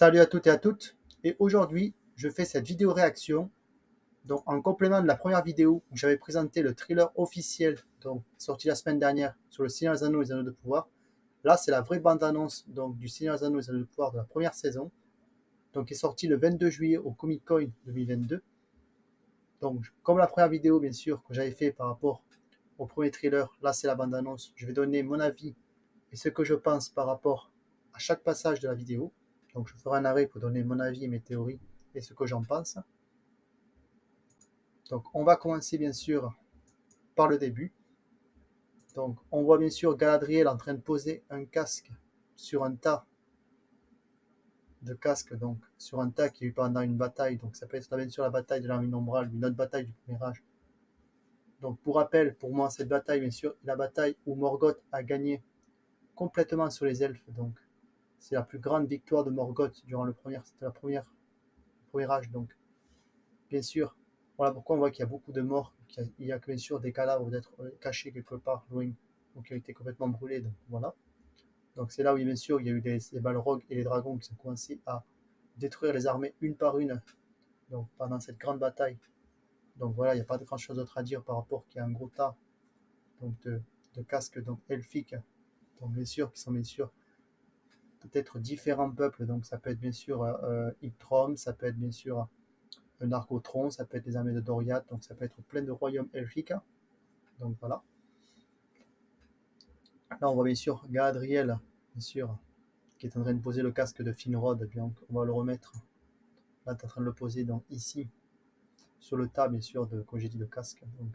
Salut à toutes et à toutes. Et aujourd'hui, je fais cette vidéo réaction. Donc, en complément de la première vidéo où j'avais présenté le thriller officiel, donc sorti la semaine dernière sur le Seigneur des Anneaux et les Anneaux de Pouvoir. Là, c'est la vraie bande-annonce donc du Seigneur des Anneaux et les Anneaux de Pouvoir de la première saison. Donc, qui est sorti le 22 juillet au Comic Con 2022. Donc, comme la première vidéo, bien sûr, que j'avais fait par rapport au premier thriller, là, c'est la bande-annonce. Je vais donner mon avis et ce que je pense par rapport à chaque passage de la vidéo. Donc, je ferai un arrêt pour donner mon avis et mes théories et ce que j'en pense. Donc, on va commencer bien sûr par le début. Donc, on voit bien sûr Galadriel en train de poser un casque sur un tas de casques, donc sur un tas qui est eu pendant une bataille. Donc, ça peut être bien sûr la bataille de l'armée nombrale, une autre bataille du premier âge. Donc, pour rappel, pour moi, cette bataille, bien sûr, est la bataille où Morgoth a gagné complètement sur les elfes. Donc, c'est la plus grande victoire de Morgoth durant le premier âge. Donc, bien sûr, voilà pourquoi on voit qu'il y a beaucoup de morts, qu'il y a bien sûr des cadavres d'être cachés quelque part loin, donc qui ont été complètement brûlés. Donc voilà. Donc c'est là où bien sûr il y a eu les Balrogs et les dragons qui sont commencés à détruire les armées une par une. Donc pendant cette grande bataille. Donc voilà, il n'y a pas de grand chose d'autre à dire par rapport qu'il y a un gros tas donc de casques donc elfiques. Donc bien sûr qui sont bien sûr peut-être différents peuples. Donc ça peut être bien sûr Yggdrasil, ça peut être bien sûr un Nargothrond, ça peut être les armées de Doriath, donc ça peut être plein de royaumes elfiques. Donc voilà. Là, on voit bien sûr Galadriel, bien sûr, qui est en train de poser le casque de Finrod. Bien, on va le remettre. Là, tu es en train de le poser donc ici, sur le tas, bien sûr, comme j'ai dit, de casque. Donc,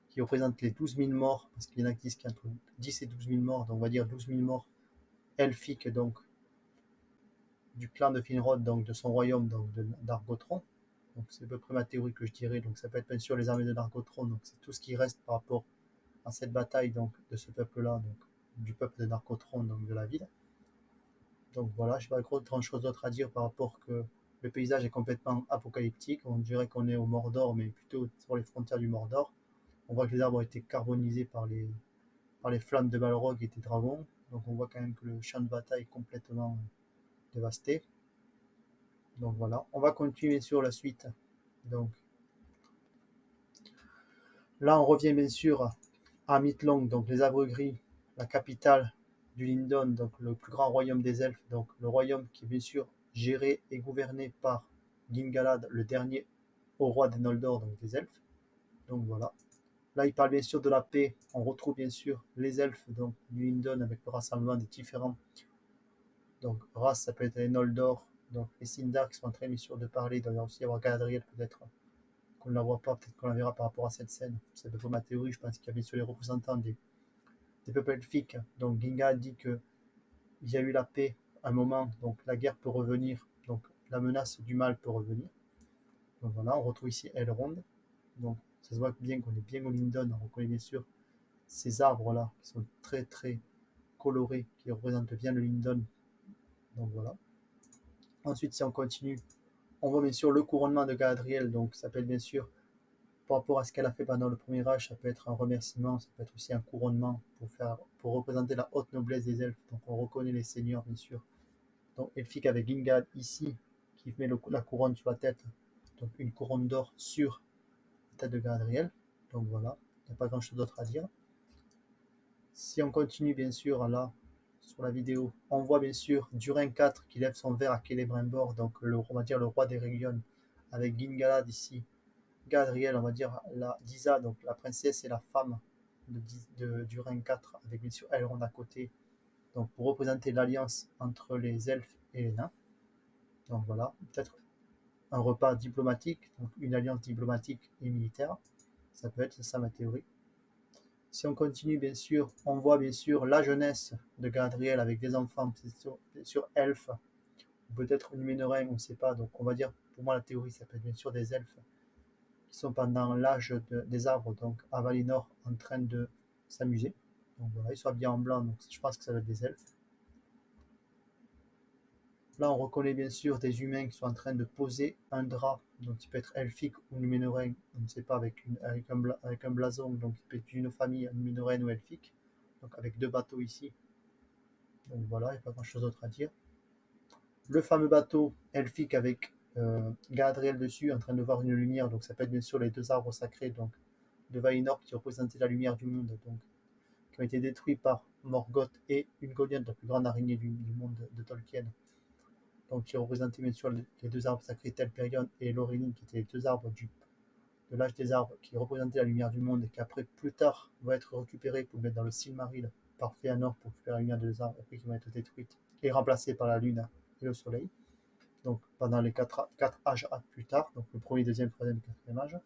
qui représente les 12 000 morts, parce qu'il y en a qui disent qu'il y a entre 10 et 12 000 morts, donc on va dire 12 000 morts elfiques, donc, du clan de Finrod, donc de son royaume, donc d'Argothrond. Donc c'est à peu près ma théorie que je dirais. Donc ça peut être bien sûr les armées de Nargothrond, donc c'est tout ce qui reste par rapport à cette bataille donc de ce peuple-là, donc du peuple de Nargothrond, donc de la ville. Donc voilà, je n'ai pas grand chose d'autre à dire par rapport que le paysage est complètement apocalyptique. On dirait qu'on est au Mordor, mais plutôt sur les frontières du Mordor. On voit que les arbres ont été carbonisés par les flammes de Balrog et des dragons. Donc on voit quand même que le champ de bataille est complètement dévasté. Donc voilà, on va continuer sur la suite. Donc là, on revient bien sûr à Mithlong, donc les arbres gris, la capitale du Lindon, donc le plus grand royaume des elfes, donc le royaume qui est bien sûr géré et gouverné par Gingalad, le dernier au roi des Noldor, donc des elfes. Donc voilà. Là, il parle bien sûr de la paix. On retrouve bien sûr les elfes donc, du Lindon avec le rassemblement des différents donc, races. Ça peut être les Noldor, donc les Sindar qui sont en train bien sûr de parler. Il doit y aussi avoir Galadriel peut-être qu'on ne la voit pas, peut-être qu'on la verra par rapport à cette scène. C'est un peu ma théorie. Je pense qu'il y a bien sûr les représentants des peuples elfiques. Donc Ginga dit que il y a eu la paix à un moment, donc la guerre peut revenir, donc la menace du mal peut revenir. Donc voilà, on retrouve ici Elrond. Donc ça se voit bien qu'on est bien au Lindon, on reconnaît bien sûr ces arbres-là qui sont très très colorés, qui représentent bien le Lindon. Donc voilà. Ensuite, si on continue, on voit bien sûr le couronnement de Galadriel, donc ça peut être bien sûr par rapport à ce qu'elle a fait pendant le premier âge, ça peut être un remerciement, ça peut être aussi un couronnement pour représenter la haute noblesse des elfes. Donc on reconnaît les seigneurs bien sûr. Donc elfique avec Gingad ici qui met la couronne sur la tête, donc une couronne d'or sur la tête de Galadriel. Donc voilà, il n'y a pas grand chose d'autre à dire. Si on continue bien sûr là sur la vidéo, on voit bien sûr Durin 4 qui lève son verre à Celebrimbor, donc on va dire le roi des Régions, avec Gingalad ici, Galadriel, on va dire la Disa, donc la princesse et la femme Durin 4, avec bien sûr Elrond à côté, donc pour représenter l'alliance entre les elfes et les nains. Donc voilà, peut-être un repas diplomatique, donc une alliance diplomatique et militaire. Ça peut être ça ma théorie. Si on continue, bien sûr, on voit bien sûr la jeunesse de Galadriel avec des enfants, bien sûr elfes, ou peut-être Numénorins, on ne sait pas. Donc on va dire, pour moi la théorie, ça peut être bien sûr des elfes qui sont pendant l'âge des arbres, donc à Valinor, en train de s'amuser. Donc voilà, ils sont habillés en blanc, donc je pense que ça va être des elfes. Là, on reconnaît bien sûr des humains qui sont en train de poser un drap, donc il peut être elfique ou numénorin, on ne sait pas, avec un blason, donc il peut être d'une famille numénoraine ou elfique, donc avec deux bateaux ici. Donc voilà, il n'y a pas grand chose d'autre à dire. Le fameux bateau elfique avec Galadriel dessus, en train de voir une lumière. Donc ça peut être bien sûr les deux arbres sacrés, donc de Valinor qui représentaient la lumière du monde, donc qui ont été détruits par Morgoth et Ungoliant, la plus grande araignée du monde de Tolkien. Donc qui représentaient bien sûr les deux arbres sacrés Telperion et Lorelin, qui étaient les deux arbres de l'âge des arbres, qui représentaient la lumière du monde et qui après plus tard vont être récupérés pour mettre dans le Silmaril par Fëanor pour récupérer la lumière des arbres, après qui vont être détruites et remplacées par la lune et le soleil. Donc pendant les quatre âges plus tard, donc le premier, deuxième, troisième et quatrième âge.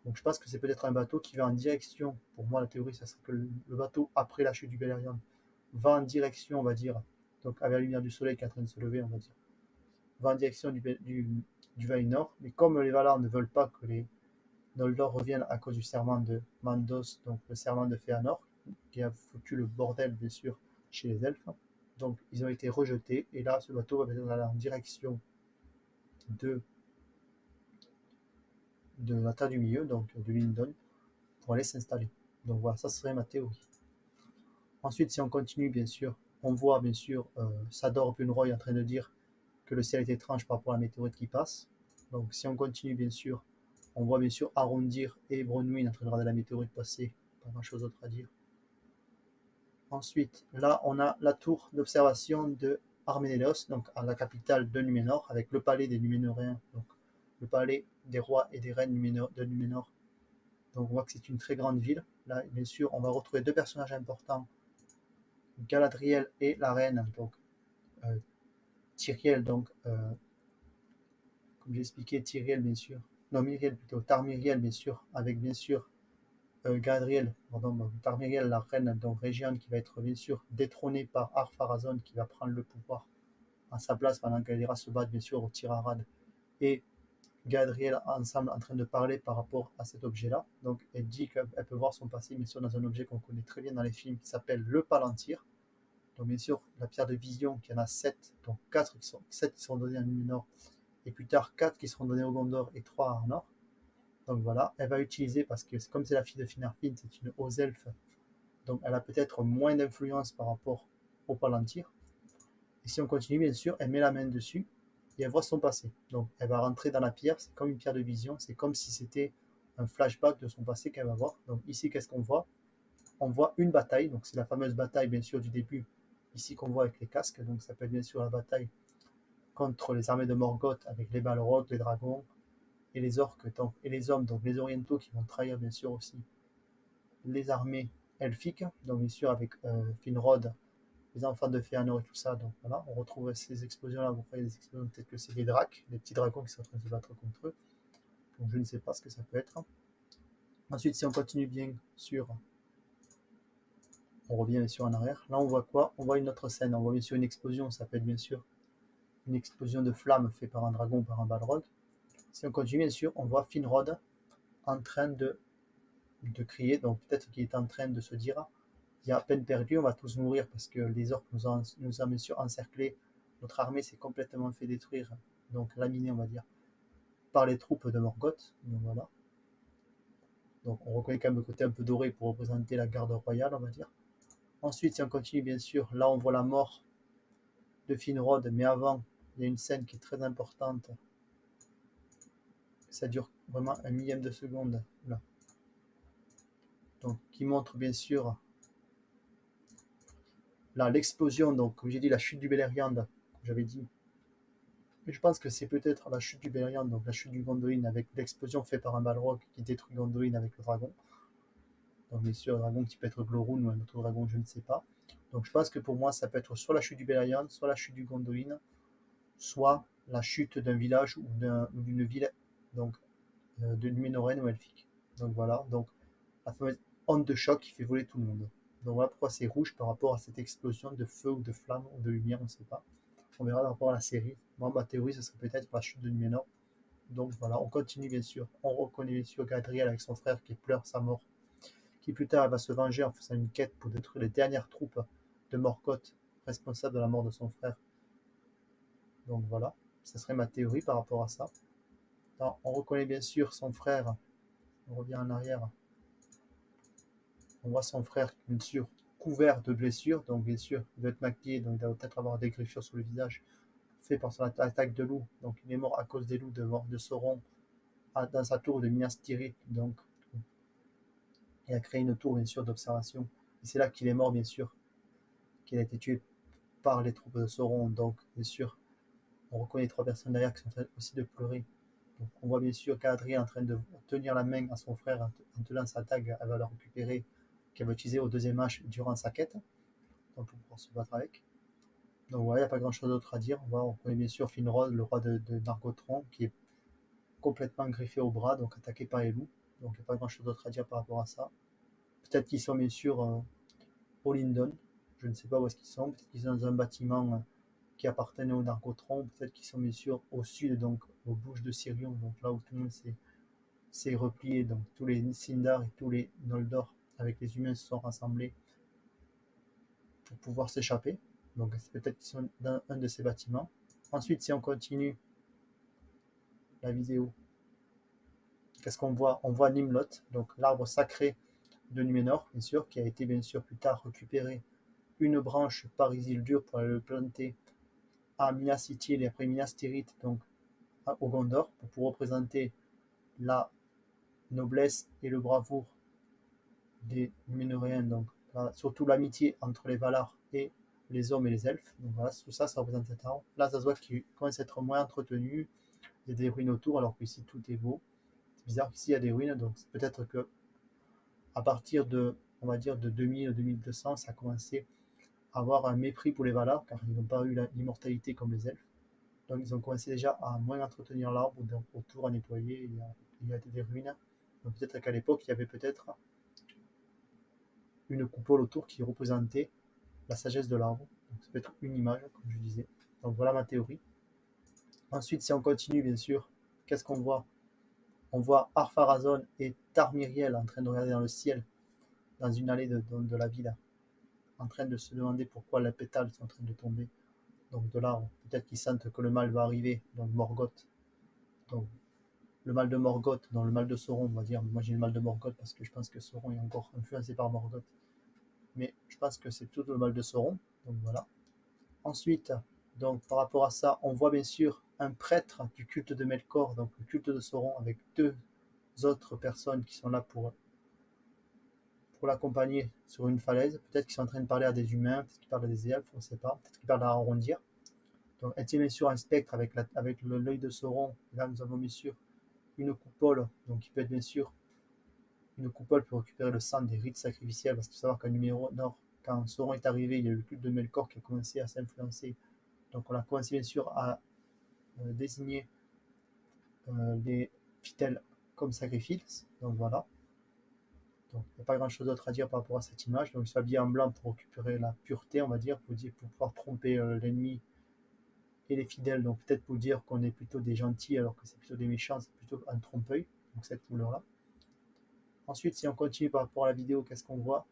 Donc je pense que c'est peut-être un bateau qui va en direction, pour moi la théorie, ça serait que le bateau après la chute du Beleriand va en direction, on va dire, donc avec la lumière du soleil qui est en train de se lever, on va dire, va en direction du Valinor, mais comme les Valar ne veulent pas que les Noldor reviennent à cause du serment de Mandos, donc le serment de Fëanor, qui a foutu le bordel bien sûr chez les elfes, donc ils ont été rejetés, et là ce bateau va peut-être aller en direction de la Terre du Milieu, donc de Lindon, pour aller s'installer. Donc voilà, ça serait ma théorie. Ensuite, si on continue, bien sûr, on voit bien sûr Sador Punroy en train de dire que le ciel est étrange par rapport à la météorite qui passe. Donc si on continue, bien sûr, on voit bien sûr Arondir et Bronwyn en train de regarder la météorite passer. Pas grand chose d'autre à dire. Ensuite, là, on a la tour d'observation de Arménélos, donc à la capitale de Numénor, avec le palais des Numénoréens, donc le palais des rois et des reines de Numénor. Donc on voit que c'est une très grande ville. Là, bien sûr, on va retrouver deux personnages importants, Galadriel et la reine, donc euh, Tyriel, donc comme j'ai expliqué, Tyriel bien sûr, non Myriel plutôt, Tarmyriel bien sûr, avec bien sûr Galadriel, pardon, Tarmyriel, la reine donc Régiane, qui va être bien sûr détrônée par Ar-Pharazôn, qui va prendre le pouvoir à sa place pendant qu'elle ira se battre bien sûr au tir à rad, et Galadriel ensemble en train de parler par rapport à cet objet-là. Donc elle dit qu'elle peut voir son passé, bien sûr, dans un objet qu'on connaît très bien dans les films, qui s'appelle le Palantir. Donc bien sûr, la pierre de vision, qu'il y en a 7, donc 7 qui seront donnés à Numénor, et plus tard 4 qui seront donnés au Gondor et 3 à Arnor. Donc voilà, elle va utiliser, parce que comme c'est la fille de Finarfin, c'est une haute elfe, donc elle a peut-être moins d'influence par rapport au Palantir. Et si on continue, bien sûr, elle met la main dessus, et elle voit son passé. Donc elle va rentrer dans la pierre, c'est comme une pierre de vision, c'est comme si c'était un flashback de son passé qu'elle va voir. Donc ici, qu'est-ce qu'on voit? On voit une bataille, donc c'est la fameuse bataille bien sûr du début, ici qu'on voit avec les casques, donc ça peut être bien sûr la bataille contre les armées de Morgoth avec les Balrogs, les dragons et les orques donc, et les hommes, donc les orientaux qui vont trahir bien sûr aussi les armées elfiques, donc bien sûr avec Finrod, les enfants de Fëanor et tout ça, donc voilà, on retrouve ces explosions là, vous voyez des explosions, peut-être que c'est des dracs, des petits dragons qui sont en train de se battre contre eux, donc je ne sais pas ce que ça peut être. Ensuite, si on continue bien sûr, on revient bien sûr en arrière, là on voit quoi? On voit une autre scène, on voit bien sûr une explosion, ça peut être bien sûr une explosion de flammes faite par un dragon ou par un balrog. Si on continue, bien sûr, on voit Finrod en train de crier, donc peut-être qu'il est en train de se dire il y a peine perdue, on va tous mourir parce que les orques nous ont bien sûr encerclés, notre armée s'est complètement fait détruire, donc laminée, on va dire, par les troupes de Morgoth. Donc voilà. Donc on reconnaît quand même le côté un peu doré pour représenter la garde royale, on va dire. Ensuite, si on continue, bien sûr, là on voit la mort de Finrod, mais avant, il y a une scène qui est très importante. Ça dure vraiment un millième de seconde, là. Donc, qui montre bien sûr là l'explosion, donc comme j'ai dit, la chute du Beleriand, comme j'avais dit. Mais je pense que c'est peut-être la chute du Beleriand, donc la chute du Gondolin, avec l'explosion faite par un Balrog qui détruit Gondolin avec le dragon. Donc bien sûr, un dragon qui peut être Glorun ou un autre dragon, je ne sais pas. Donc je pense que pour moi, ça peut être soit la chute du Beleriand, soit la chute du Gondolin, soit la chute d'un village ou d'une ville, donc de Númenóreenne ou elfique. Donc voilà, donc la fameuse onde de choc qui fait voler tout le monde. Donc voilà pourquoi c'est rouge par rapport à cette explosion de feu ou de flamme ou de lumière, on ne sait pas. On verra par rapport à la série. Moi, ma théorie, ce serait peut-être la chute de Numénor. Donc voilà, on continue bien sûr. On reconnaît bien sûr Gadriel avec son frère qui pleure sa mort, qui plus tard va se venger en faisant une quête pour détruire les dernières troupes de Morgoth, responsables de la mort de son frère. Donc voilà, ce serait ma théorie par rapport à ça. Alors, on reconnaît bien sûr son frère. On revient en arrière. On voit son frère, bien sûr, couvert de blessures. Donc bien sûr, il doit être maquillé, donc il doit peut-être avoir des griffures sur le visage. fait par son attaque de loup. Donc il est mort à cause des loups de Sauron dans sa tour de Minas Tirith. Donc il a créé une tour bien sûr d'observation. Et c'est là qu'il est mort bien sûr, qu'il a été tué par les troupes de Sauron. Donc bien sûr, on reconnaît 3 personnes derrière qui sont en train aussi de pleurer. Donc on voit bien sûr qu'Adrien est en train de tenir la main à son frère en tenant sa dague, elle va la récupérer, qu'elle va utiliser au deuxième match durant sa quête, donc pour pouvoir se battre avec. Donc voilà, il n'y a pas grand chose d'autre à dire. On connaît bien sûr Finrod, le roi de Nargothrond, qui est complètement griffé au bras, donc attaqué par les loups. Donc il n'y a pas grand chose d'autre à dire par rapport à ça. Peut-être qu'ils sont bien sûr au Lindon, je ne sais pas où est-ce qu'ils sont, peut-être qu'ils sont dans un bâtiment qui appartiennent au Nargothrond, peut-être qu'ils sont bien sûr au sud, donc aux bouches de Sirion, donc là où tout le monde s'est replié, donc tous les Sindar et tous les Noldor avec les humains se sont rassemblés pour pouvoir s'échapper. Donc c'est peut-être qu'ils sont dans un de ces bâtiments. Ensuite, si on continue la vidéo, qu'est-ce qu'on voit? On voit Nimloth, donc l'arbre sacré de Numénor, bien sûr, qui a été bien sûr plus tard récupéré une branche par Isildur pour aller le planter à Minas Ithil et après Minas Tirith, donc au Gondor, pour représenter la noblesse et le bravoure des Numénoréens, donc surtout l'amitié entre les Valar et les hommes et les elfes. Donc voilà, tout ça, ça représente cet arbre. Là, ça se voit qu'il commence à être moins entretenu, il y a des ruines autour, alors qu'ici tout est beau. C'est bizarre qu'ici il y a des ruines, donc peut-être que à partir de, on va dire, de 2000-2200, ça a commencé à avoir un mépris pour les Valar, car ils n'ont pas eu l'immortalité comme les elfes. Donc ils ont commencé déjà à moins entretenir l'arbre, donc autour à nettoyer, il y a des ruines. Donc peut-être qu'à l'époque, il y avait peut-être une coupole autour qui représentait la sagesse de l'arbre. Donc ça peut être une image, comme je disais. Donc voilà ma théorie. Ensuite, si on continue, bien sûr, qu'est-ce qu'on voit? On voit Ar-Pharazôn et Tarmiriel en train de regarder dans le ciel, dans une allée de la ville, en train de se demander pourquoi les pétales sont en train de tomber. Donc de l'arbre. Peut-être qu'ils sentent que le mal va arriver, donc Morgoth. Donc le mal de Morgoth, dans le mal de Sauron, on va dire. Moi j'ai le mal de Morgoth parce que je pense que Sauron est encore influencé par Morgoth. Mais je pense que c'est tout le mal de Sauron. Donc voilà. Ensuite, donc par rapport à ça, on voit bien sûr un prêtre du culte de Melkor, donc le culte de Sauron, avec 2 autres personnes qui sont là pour l'accompagner sur une falaise. Peut-être qu'ils sont en train de parler à des humains, peut-être qu'ils parlent à des elfes, on ne sait pas. Peut-être qu'ils parlent à arrondir. Donc elle tient bien sûr un spectre avec l'œil de Sauron. Là nous avons bien sûr une coupole, donc qui peut être bien sûr une coupole pour récupérer le sang des rites sacrificiels, parce qu'il faut savoir qu'à numéro nord, quand Sauron est arrivé, il y a eu le culte de Melkor qui a commencé à s'influencer. Donc on a commencé bien sûr à désigner les fidèles comme sacrifices. Donc voilà. Donc il n'y a pas grand chose d'autre à dire par rapport à cette image. Donc il s'habille en blanc pour récupérer la pureté, on va dire, pour pouvoir tromper l'ennemi et les fidèles. Donc peut-être pour dire qu'on est plutôt des gentils alors que c'est plutôt des méchants, c'est plutôt un trompe-œil. Donc cette couleur-là. Ensuite, si on continue par rapport à la vidéo, qu'est-ce qu'on voit?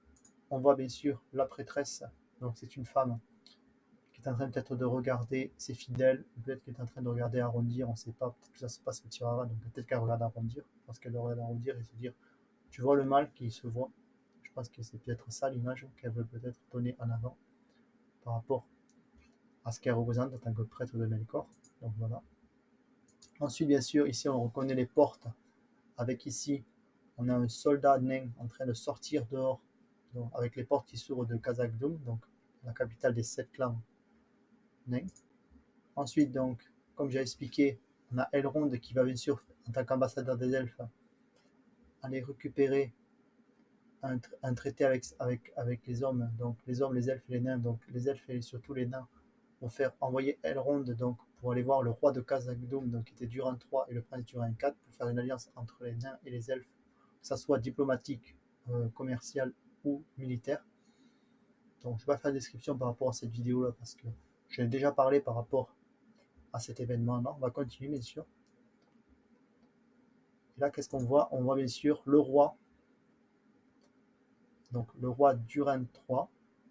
On voit bien sûr la prêtresse. Donc c'est une femme qui est en train peut-être de regarder ses fidèles, peut-être qu'elle est en train de regarder arrondir, on ne sait pas, peut-être que ça se passe au Tirara, donc peut-être qu'elle regarde arrondir, parce qu'elle regarde arrondir et se dire, tu vois le mal qui se voit. Je pense que c'est peut-être ça l'image qu'elle veut peut-être donner en avant par rapport à ce qu'elle représente en tant que prêtre de Melkor. Donc voilà. Ensuite, bien sûr, ici on reconnaît les portes, avec ici, on a un soldat nain en train de sortir dehors, donc, avec les portes qui s'ouvrent de Khazad-dûm, donc la capitale des 7 clans nains. Ensuite, donc, comme j'ai expliqué, on a Elrond qui va bien sûr, en tant qu'ambassadeur des elfes, aller récupérer un traité avec les hommes, donc les hommes, les elfes et les nains, donc les elfes et surtout les nains vont faire envoyer Elrond donc, pour aller voir le roi de Khazad-dûm, donc qui était Durin III et le prince Durin IV, pour faire une alliance entre les nains et les elfes, que ça soit diplomatique, commercial ou militaire. Donc je ne vais pas faire de description par rapport à cette vidéo là parce que j'ai déjà parlé par rapport à cet événement là. On va continuer bien sûr. Et là qu'est-ce qu'on voit? On voit bien sûr le roi, donc le roi Durin III,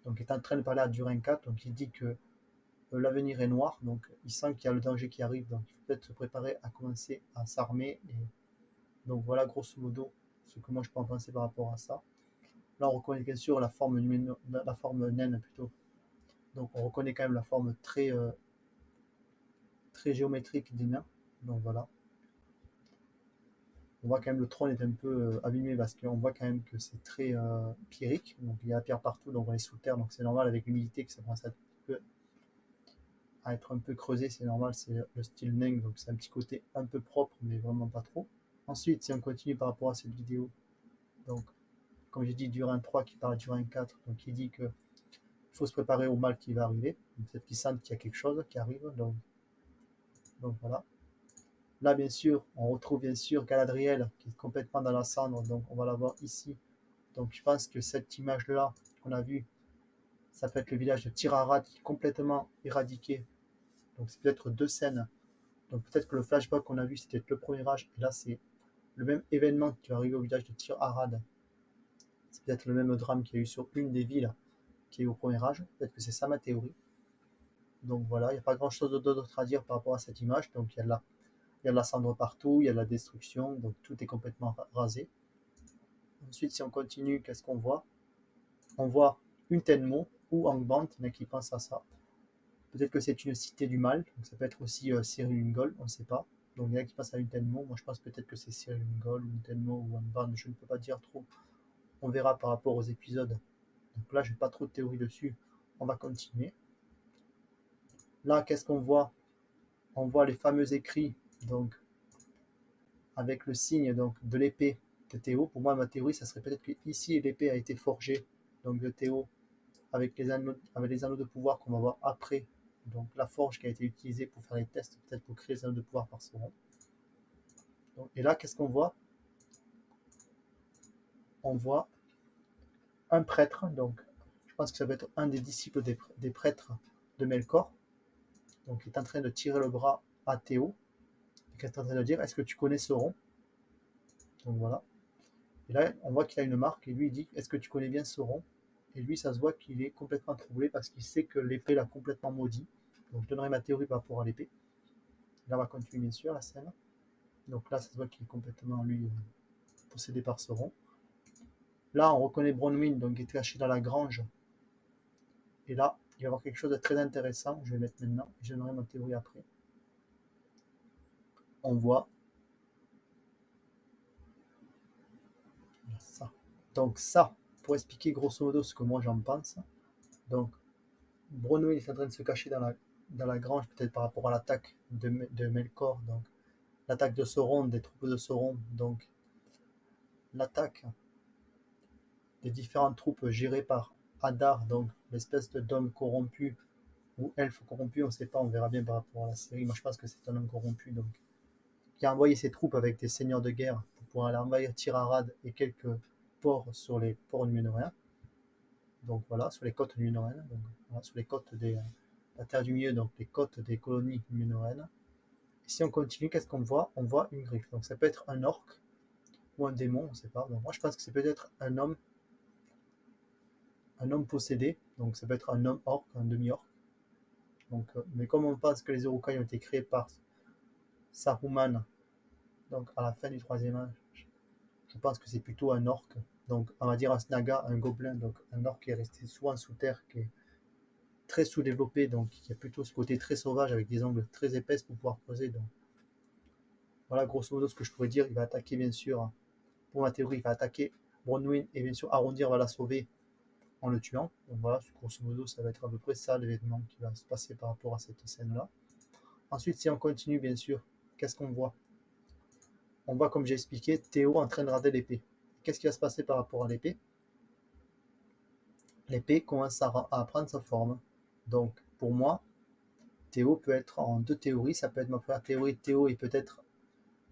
donc est en train de parler à Durin IV, donc il dit que l'avenir est noir, donc il sent qu'il y a le danger qui arrive, donc il faut peut-être se préparer à commencer à s'armer. Et donc voilà grosso modo ce que moi je peux en penser par rapport à ça. Là on reconnaît bien sûr la forme naine plutôt, donc on reconnaît quand même la forme très très géométrique des nains. Donc voilà. On voit quand même le trône est un peu abîmé parce qu'on voit quand même que c'est très pierrique. Donc il y a la pierre partout, donc on est sous terre, donc c'est normal avec l'humidité que ça commence à être un peu creusé, c'est normal, c'est le style nain, donc c'est un petit côté un peu propre, mais vraiment pas trop. Ensuite, si on continue par rapport à cette vidéo, donc comme j'ai dit, Durin 3 qui parle de Durin 4, donc il dit que il faut se préparer au mal qui va arriver, peut-être qu'ils sentent qu'il y a quelque chose qui arrive, donc voilà. Là, bien sûr, on retrouve bien sûr Galadriel qui est complètement dans la cendre, donc on va la voir ici. Donc je pense que cette image-là qu'on a vue, ça peut être le village de Tir Arad qui est complètement éradiqué. Donc c'est peut-être deux scènes. Donc peut-être que le flashback qu'on a vu, c'était le premier âge, et là c'est le même événement qui va arriver au village de Tir Arad. C'est peut-être le même drame qu'il y a eu sur une des villes qui est au premier âge. Peut-être que c'est ça ma théorie. Donc voilà, il n'y a pas grand-chose d'autre à dire par rapport à cette image. Donc il y a de la cendre partout, il y a de la destruction, donc tout est complètement rasé. Ensuite, si on continue, qu'est-ce qu'on voit? On voit une Tenmo ou Angband, il y en a qui pensent à ça. Peut-être que c'est une cité du mal, donc ça peut être aussi Cyril Ungol, on ne sait pas. Donc il y en a qui pensent à une Tenmo, moi je pense peut-être que c'est Cyril Ungol, ou une Tenmo ou Angband, je ne peux pas dire trop. On verra par rapport aux épisodes. Donc là, je n'ai pas trop de théorie dessus. On va continuer. Là, qu'est-ce qu'on voit? On voit les fameux écrits, donc avec le signe donc, de l'épée de Théo. Pour moi, ma théorie, ça serait peut-être que ici l'épée a été forgée donc de Théo avec les anneaux de pouvoir qu'on va voir après. Donc la forge qui a été utilisée pour faire les tests, peut-être pour créer les anneaux de pouvoir par Sauron. Donc, et là, qu'est-ce qu'on voit? On voit un prêtre, donc je pense que ça va être un des disciples des prêtres de Melkor. Donc il est en train de tirer le bras à Théo. Il est en train de dire, est-ce que tu connais Sauron? Donc voilà. Et là, on voit qu'il a une marque et lui il dit, est-ce que tu connais bien Sauron? Et lui, ça se voit qu'il est complètement troublé parce qu'il sait que l'épée l'a complètement maudit. Donc je donnerai ma théorie par rapport à l'épée. Là, on va continuer bien sûr la scène. Donc là, ça se voit qu'il est complètement, lui, possédé par Sauron. Là, on reconnaît Bronwyn, donc qui est caché dans la grange. Et là, il va y avoir quelque chose de très intéressant. Je vais mettre maintenant. Je donnerai ma théorie après. On voit ça. Donc ça, pour expliquer grosso modo ce que moi j'en pense. Donc, Bronwyn est en train de se cacher dans la grange, peut-être par rapport à l'attaque de Melkor. Donc, l'attaque de Sauron, des troupes de Sauron. Donc, l'attaque des différentes troupes gérées par Adar, donc l'espèce d'homme corrompu ou elfe corrompu, on ne sait pas, on verra bien par rapport à la série. Moi je pense que c'est un homme corrompu, donc qui a envoyé ses troupes avec des seigneurs de guerre pour pouvoir aller envahir Tir Arad et quelques ports sur les ports numénoréens. Donc voilà, sur les côtes numénoréennes, donc voilà, sur les côtes de la Terre du Milieu, donc les côtes des colonies numénoréennes. Et si on continue, qu'est-ce qu'on voit? On voit une griffe. Donc ça peut être un orc ou un démon, on ne sait pas. Donc moi je pense que c'est peut-être un homme possédé, donc ça peut être un homme orc, un demi-orc. Donc, mais comme on pense que les Uruk-hai ont été créés par Saruman, donc à la fin du troisième âge, je pense que c'est plutôt un orc. Donc on va dire un snaga, un gobelin, donc un orc qui est resté souvent sous terre, qui est très sous-développé, donc qui a plutôt ce côté très sauvage avec des ongles très épaisses pour pouvoir creuser. Donc voilà grosso modo ce que je pourrais dire. Il va attaquer bien sûr, pour ma théorie, il va attaquer Bronwyn et bien sûr Arondir va la sauver en le tuant. Donc voilà, grosso modo, ça va être à peu près ça l'événement qui va se passer par rapport à cette scène-là. Ensuite, si on continue, bien sûr, qu'est-ce qu'on voit? On voit, comme j'ai expliqué, Théo en train de rader l'épée. Qu'est-ce qui va se passer par rapport à l'épée? L'épée commence à prendre sa forme. Donc, pour moi, Théo peut être en deux théories. Ça peut être ma première théorie. Théo est peut-être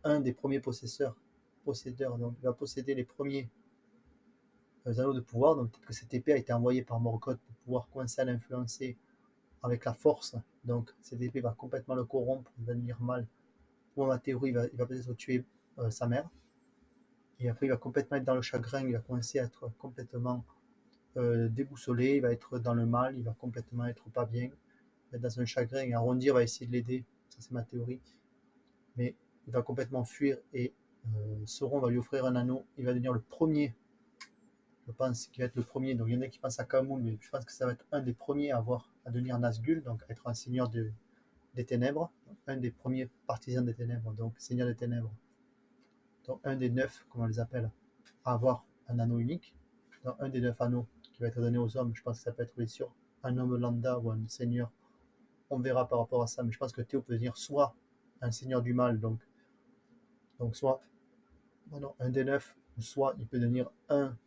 un des premiers possédeurs. Donc, il va posséder les premiers anneaux de pouvoir. Donc, peut-être que cette épée a été envoyée par Morgoth pour pouvoir commencer à l'influencer avec la force. Donc, cette épée va complètement le corrompre, il va devenir mal. Pour ma théorie, il va peut-être tuer sa mère. Et après, il va complètement être dans le chagrin, il va commencer à être complètement déboussolé, il va être dans le mal, il va complètement être pas bien, il va être dans un chagrin, et Arondir va essayer de l'aider, ça c'est ma théorie. Mais il va complètement fuir et Sauron va lui offrir un anneau, il va devenir le premier. Je pense qu'il va être le premier. Donc il y en a qui pensent à Khamûn, mais je pense que ça va être un des premiers à devenir Nazgûl, donc à être un seigneur des ténèbres. un des premiers partisans des ténèbres, donc seigneur des ténèbres, donc un des 9, comme on les appelle, à avoir un anneau unique, donc un des 9 anneaux qui va être donné aux hommes. Je pense que ça peut être bien sûr un homme lambda ou un seigneur. On verra par rapport à ça, mais je pense que Théo peut devenir soit un seigneur du mal, donc soit un des 9, ou soit il peut devenir un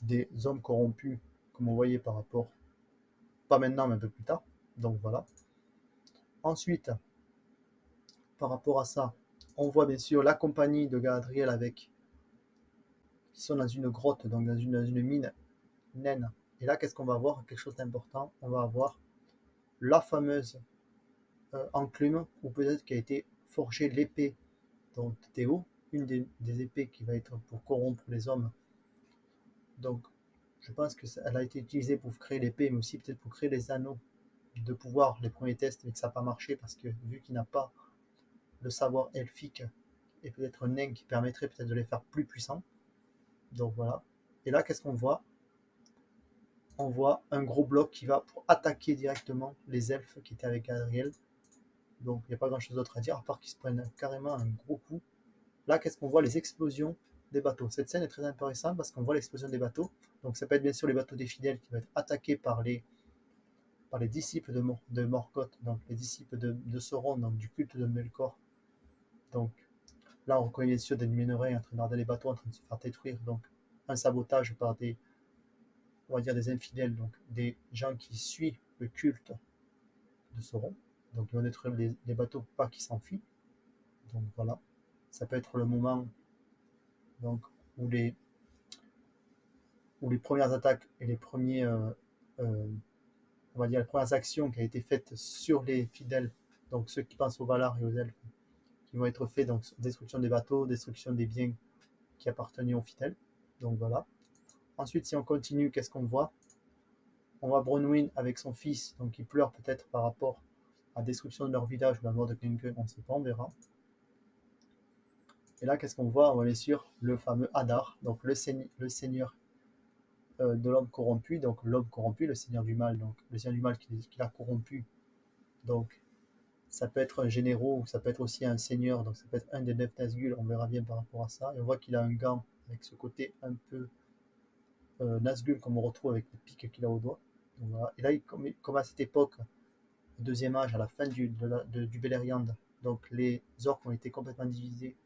des hommes corrompus, comme on voyait par rapport, pas maintenant, mais un peu plus tard. Donc voilà. Ensuite, par rapport à ça, on voit bien sûr la compagnie de Galadriel avec qui sont dans une grotte, donc dans une mine naine. Et là, qu'est-ce qu'on va voir? Quelque chose d'important. On va avoir la fameuse enclume, ou peut-être qui a été forgée l'épée dont Théo, une des épées qui va être pour corrompre les hommes. Donc, je pense qu'elle a été utilisée pour créer l'épée, mais aussi peut-être pour créer les anneaux de pouvoir, les premiers tests, mais que ça n'a pas marché parce que vu qu'il n'a pas le savoir elfique et peut-être un nain qui permettrait peut-être de les faire plus puissants. Donc voilà. Et là, qu'est-ce qu'on voit? On voit un gros bloc qui va pour attaquer directement les elfes qui étaient avec Adriel. Donc il n'y a pas grand-chose d'autre à dire, à part qu'ils se prennent carrément un gros coup. Là, qu'est-ce qu'on voit? Les explosions des bateaux. Cette scène est très intéressante parce qu'on voit l'explosion des bateaux. Donc ça peut être bien sûr les bateaux des fidèles qui vont être attaqués par les disciples de Morgoth, donc les disciples de Sauron, donc du culte de Melkor. Donc là, on reconnaît bien sûr des Númenóreans en train de regarder les bateaux en train de se faire détruire. Donc un sabotage par on va dire des infidèles, donc des gens qui suivent le culte de Sauron. Donc ils vont détruire les bateaux pour pas qu'ils s'enfuient. Donc voilà, ça peut être le moment donc où les premières attaques et les premiers euh, on va dire les premières actions qui ont été faites sur les fidèles, donc ceux qui pensent aux Valar et aux elfes, qui vont être faits, donc destruction des bateaux, destruction des biens qui appartenaient aux fidèles. Donc voilà. Ensuite, si on continue, qu'est-ce qu'on voit? On voit Bronwyn avec son fils, donc il pleure peut-être par rapport à la destruction de leur village ou la mort de quelqu'un, on ne sait pas, on verra. Et là, qu'est-ce qu'on voit? On voit bien sûr le fameux Hadar, donc le seigneur de l'homme corrompu, donc l'homme corrompu, le seigneur du mal, donc le seigneur du mal qui l'a corrompu. Donc ça peut être un généraux, ou ça peut être aussi un seigneur, donc ça peut être un des 9 Nazgûl, on verra bien par rapport à ça. Et on voit qu'il a un gant avec ce côté un peu Nazgûl comme on retrouve avec le pic qu'il a au doigt. Donc, voilà. Et là, comme à cette époque, au deuxième âge, à la fin du Beleriand, donc les orques ont été complètement divisés.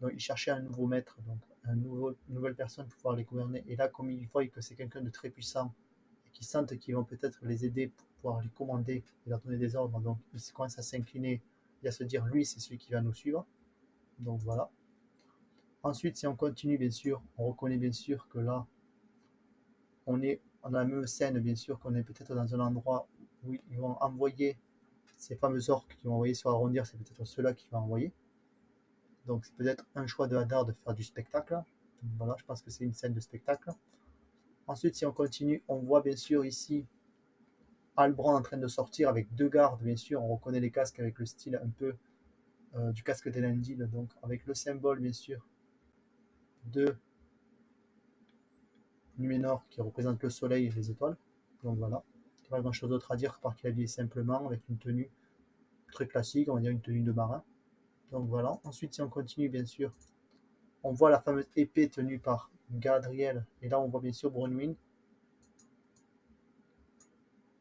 Donc il cherchait un nouveau maître, donc une nouvelle personne pour pouvoir les gouverner. Et là, comme ils voient que c'est quelqu'un de très puissant, et qu'ils sentent qu'ils vont peut-être les aider pour pouvoir les commander et leur donner des ordres, donc ils commencent à s'incliner et à se dire, lui, c'est celui qui va nous suivre. Donc voilà. Ensuite, si on continue, bien sûr, on reconnaît bien sûr que là, on a la même scène, bien sûr, qu'on est peut-être dans un endroit où ils vont envoyer ces fameux orques qui vont envoyer sur Arondir, c'est peut-être ceux-là qui vont envoyer. Donc c'est peut-être un choix de Hadar de faire du spectacle. Donc voilà, je pense que c'est une scène de spectacle. Ensuite, si on continue, on voit bien sûr ici Halbrand en train de sortir avec deux gardes, bien sûr. On reconnaît les casques avec le style un peu du casque d'Elendil, donc avec le symbole, bien sûr, de Numénor qui représente le soleil et les étoiles. Donc voilà, il n'y a pas grand chose d'autre à dire par qu'il est habillé simplement avec une tenue très classique, on va dire une tenue de marin. Donc voilà, ensuite si on continue bien sûr, on voit la fameuse épée tenue par Galadriel, et là on voit bien sûr Bronwyn,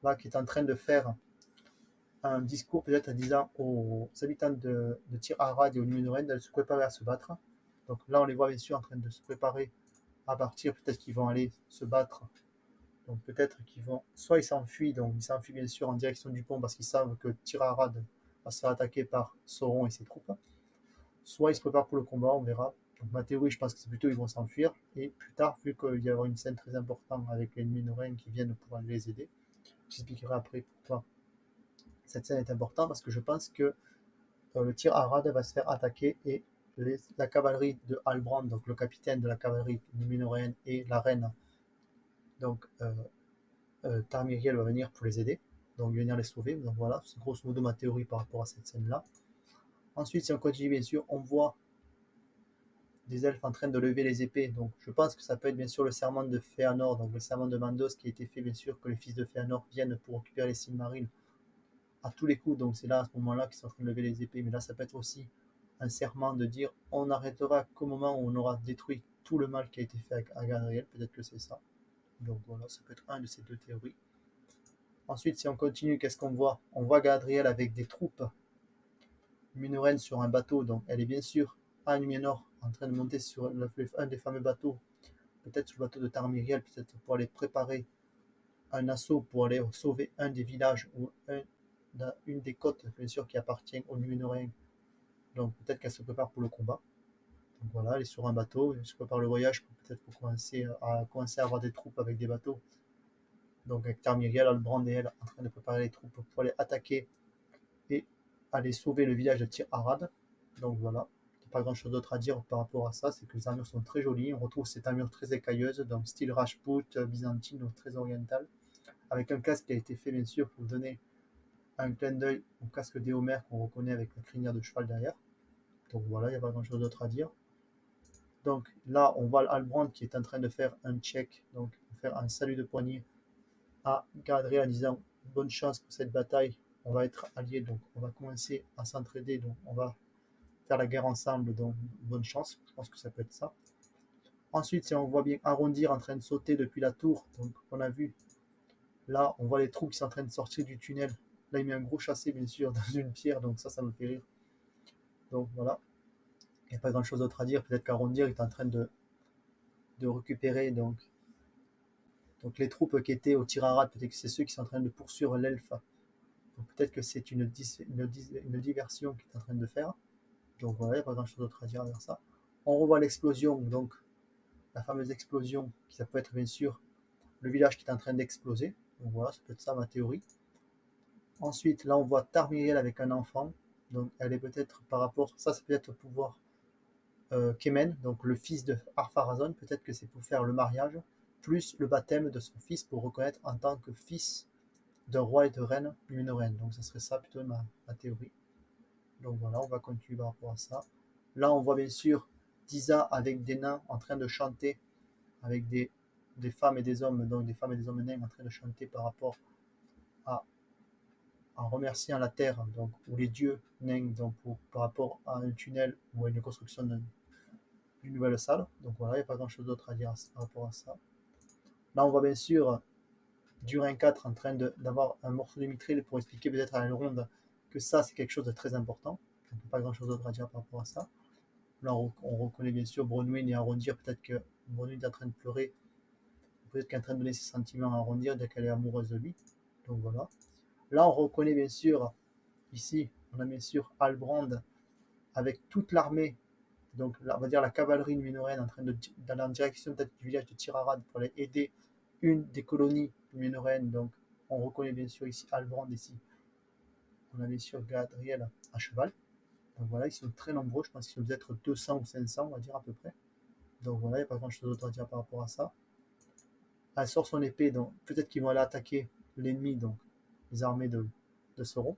là qui est en train de faire un discours peut-être en disant aux habitants de Tir Arad et aux Númenóreans de se préparer à se battre. Donc là on les voit bien sûr en train de se préparer à partir, peut-être qu'ils vont aller se battre. Donc peut-être qu'ils vont, soit ils s'enfuient, donc ils s'enfuient bien sûr en direction du pont parce qu'ils savent que Tir Arad va se faire attaquer par Sauron et ses troupes. Soit ils se préparent pour le combat, on verra. Donc ma théorie, je pense que c'est plutôt ils vont s'enfuir. Et plus tard, vu qu'il y aura une scène très importante avec les Númenóreans qui viennent pouvoir les aider, j'expliquerai après pourquoi cette scène est importante parce que je pense que le tir Arad va se faire attaquer et la cavalerie de Halbrand, donc le capitaine de la cavalerie núménoréenne et la reine, donc Tarmiriel va venir pour les aider, donc venir les sauver. Donc voilà, c'est grosso modo ma théorie par rapport à cette scène-là. Ensuite, si on continue, bien sûr, on voit des elfes en train de lever les épées. Donc je pense que ça peut être bien sûr le serment de Fëanor, donc le serment de Mandos qui a été fait bien sûr que les fils de Fëanor viennent pour récupérer les Silmarils à tous les coups. Donc c'est là, à ce moment-là, qu'ils sont en train de lever les épées. Mais là, ça peut être aussi un serment de dire on n'arrêtera qu'au moment où on aura détruit tout le mal qui a été fait à Gadriel. Peut-être que c'est ça. Donc voilà, ça peut être un de ces deux théories. Ensuite, si on continue, qu'est-ce qu'on voit? On voit Gadriel avec des troupes Numénorennes sur un bateau. Donc elle est bien sûr à Numénor en train de monter sur un des fameux bateaux. Peut-être sur le bateau de Tarmiriel, peut-être pour aller préparer un assaut pour aller sauver un des villages ou une des côtes, bien sûr, qui appartient aux Numénoriens. Donc peut-être qu'elle se prépare pour le combat. Donc voilà, elle est sur un bateau, elle se prépare le voyage peut-être pour commencer à avoir des troupes avec des bateaux. Donc avec Tarmiriel, Albrand et elle en train de préparer les troupes pour aller attaquer et aller sauver le village de Tir Arad. Donc voilà, il n'y a pas grand chose d'autre à dire par rapport à ça, c'est que les armures sont très jolies. On retrouve cette armure très écailleuse, donc style Rajput, byzantine, donc très orientale, avec un casque qui a été fait bien sûr pour donner un clin d'œil au casque d'Éomer qu'on reconnaît avec la crinière de cheval derrière. Donc voilà, il n'y a pas grand chose d'autre à dire. Donc là, on voit Albrand qui est en train de faire un check, donc faire un salut de poignet à Gadriel en disant bonne chance pour cette bataille, on va être alliés, donc on va commencer à s'entraider, donc on va faire la guerre ensemble, donc bonne chance, je pense que ça peut être ça. Ensuite, si on voit bien Arrondir en train de sauter depuis la tour, donc on a vu, là on voit les troupes qui sont en train de sortir du tunnel. Là il met un gros chassé bien sûr dans une pierre, donc ça me fait rire. Donc voilà, il n'y a pas grand chose d'autre à dire, peut-être qu'Arrondir est en train de récupérer donc les troupes qui étaient au Tirarad, peut-être que c'est ceux qui sont en train de poursuivre l'elfe. Donc peut-être que c'est une diversion qu'il est en train de faire. Donc voilà, il n'y a pas grand chose d'autre à dire vers ça. On revoit l'explosion, donc la fameuse explosion, qui ça peut être bien sûr le village qui est en train d'exploser. Donc voilà, ça peut être ça ma théorie. Ensuite, là on voit Tarmiriel avec un enfant. Donc elle est peut-être par rapport, ça c'est peut-être le pouvoir Kemen, donc le fils de Ar-Pharazôn, peut-être que c'est pour faire le mariage, plus le baptême de son fils pour reconnaître en tant que fils de roi et de reine Numénorène. Donc ça serait ça plutôt ma théorie. Donc voilà, on va continuer par rapport à ça. Là, on voit bien sûr Disa avec des nains en train de chanter, avec des femmes et des hommes, donc des femmes et des hommes nains en train de chanter par rapport à en remerciant la terre, donc, ou les dieux nains, donc, par rapport à un tunnel ou à une construction d'une nouvelle salle. Donc voilà, il n'y a pas grand chose d'autre à dire par rapport à ça. Là, on voit bien sûr Durin 4 en train d'avoir un morceau de mitraille pour expliquer peut-être à Elrond que ça, c'est quelque chose de très important. Donc, pas grand chose d'autre à dire par rapport à ça. Là, on reconnaît bien sûr Bronwyn et Arrondir. Peut-être que Bronwyn est en train de pleurer, peut-être qu'elle est en train de donner ses sentiments à Arrondir dès qu'elle est amoureuse de lui. Donc voilà. Là, on reconnaît bien sûr, ici, on a bien sûr Albrand avec toute l'armée, donc là, on va dire la cavalerie numénorienne en train d'aller en direction peut-être du village de Tirarad pour aller aider une des colonies numénoriennes. Donc on reconnaît bien sûr ici Albrand ici. On a bien sûr Gadriel à cheval. Donc voilà, ils sont très nombreux, je pense qu'ils sont peut-être 200 ou 500, on va dire à peu près. Donc voilà, il n'y a pas grand chose d'autre à dire par rapport à ça. Elle sort son épée, donc peut-être qu'ils vont aller attaquer l'ennemi, donc les armées de Sauron.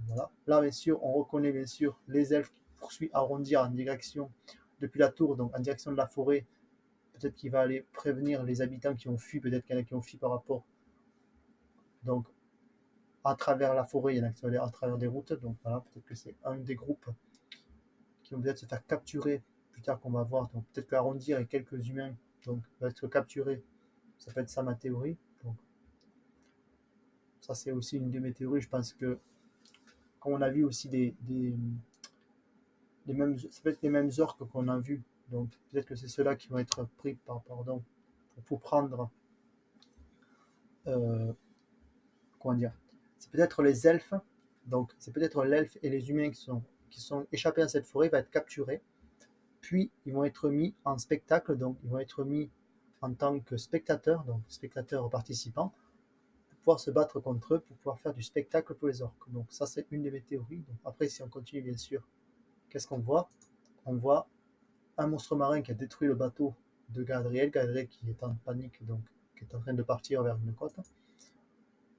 Voilà. Là, bien sûr, on reconnaît bien sûr les elfes qui poursuivent Arrondir en direction depuis la tour, donc en direction de la forêt. Peut-être qu'il va aller prévenir les habitants qui ont fui, peut-être qu'il y en a qui ont fui par rapport. Donc, à travers la forêt, il y en a qui sont allés à travers des routes. Donc voilà, peut-être que c'est un des groupes qui vont peut-être se faire capturer plus tard qu'on va voir. Donc peut-être qu'Arrondir et quelques humains donc, vont être capturés. Ça peut être ça ma théorie. Donc, ça, c'est aussi une de mes théories. Je pense que, quand on a vu aussi les mêmes, ça peut être les mêmes orques qu'on a vus. Donc peut-être que c'est ceux-là qui vont être pris pour prendre, euh, comment dire, c'est peut-être les elfes, donc c'est peut-être l'elfe et les humains qui sont échappés à cette forêt, vont être capturés, puis ils vont être mis en spectacle, donc ils vont être mis en tant que spectateurs, donc spectateurs participants, pour pouvoir se battre contre eux, pour pouvoir faire du spectacle pour les orques. Donc ça c'est une de mes théories. Donc après si on continue bien sûr, qu'est-ce qu'on voit? On voit un monstre marin qui a détruit le bateau de Gadriel, Gadriel qui est en panique, donc qui est en train de partir vers une côte.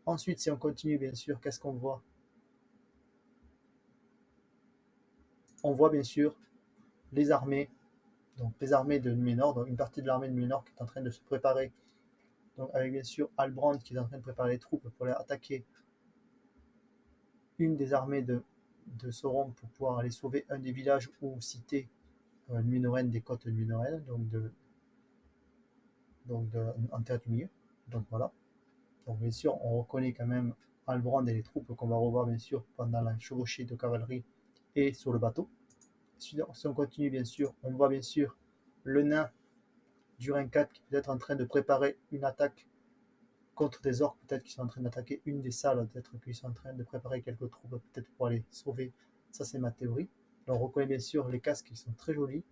Ensuite, si on continue, bien sûr, qu'est-ce qu'on voit? On voit bien sûr les armées, donc les armées de Numénor, donc une partie de l'armée de Numénor qui est en train de se préparer, donc avec bien sûr Albrand qui est en train de préparer les troupes pour aller attaquer une des armées de Sauron pour pouvoir aller sauver un des villages ou cités numénorènes des côtes numénorènes, en terre du milieu. Donc voilà. Donc bien sûr, on reconnaît quand même Albrand et les troupes qu'on va revoir bien sûr pendant la chevauchée de cavalerie et sur le bateau. Si on continue bien sûr, on voit bien sûr le nain Durin 4 qui peut être en train de préparer une attaque contre des orques, peut-être qu'ils sont en train d'attaquer une des salles, peut-être qu'ils sont en train de préparer quelques troupes, peut-être pour aller sauver. Ça, c'est ma théorie. Donc, on reconnaît bien sûr les casques qui sont très jolis,